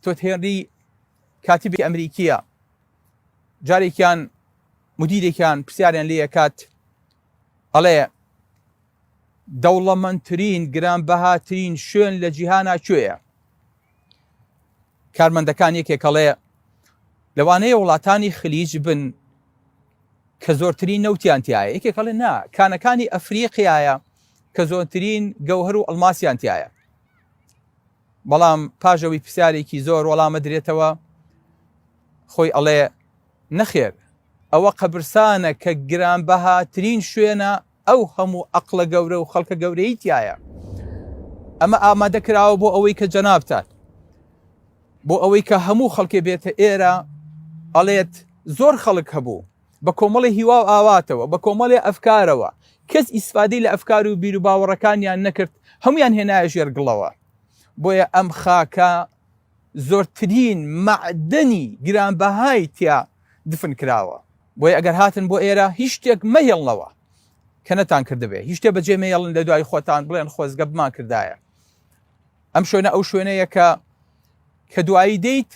تۆت هێنری کاتیبێکی ئەمریکیە، جارێکیان مدیرێکیان پرسیاریان لێ کات ئەڵێ دەوڵەمەندترین گرانبەهاترین شوێن لە جیهانە کوێیە؟ کارمەندەکان یەکێک ئەڵێ لەوانەیە وڵاتانی خلیج بن کە زۆرترین نەوتیان تایە. یەکێک ئەڵێ نا، کانەکانی ئەفریقیایە کە زۆرترین گەوهر و ئەڵماسیان تایە. بەڵام پاژەوەی پرسیارێکی زۆر وەڵامە درێتەوە، خۆی ئەڵێ نەخێر، ئەوە قەبرستانە کە گرانبەهاترین شوێنە ئەو هەموو عەقڵە گەورە و خەڵکە گەورەی تایە. ئەمە ئامادەکراوە بۆ ئەوەی کە جەنابتان، بۆ ئەوەی کە هەموو خەڵکێ بێتە ئێرە ئەڵێت زۆر خەڵک هەبوو بە کۆمەڵی هیوا و ئاواتەوە، بە کۆمەڵی ئەفکارەوە، کەس ئیسفادەی لە ئەفکار و بیر و باوەڕەکانیان نەکرد، هەمویان هێنایە ژێرگڵەوە. بۆیە ئەم خاکە زۆرترین مەعدەنی گرانبەهای تیا دفن کراوە. بۆیە ئەگەر هاتن بۆ ئێرە هیچ شتێک مەهێڵنەوە کە نەتان کردبێ، هیچ شتێ بەجێ مەهێڵن لە دوای خۆتان بڵێن خۆزگە بمان کردایە. ئەم شوێنە ئەو شوێنەیە کە دوایی دەیت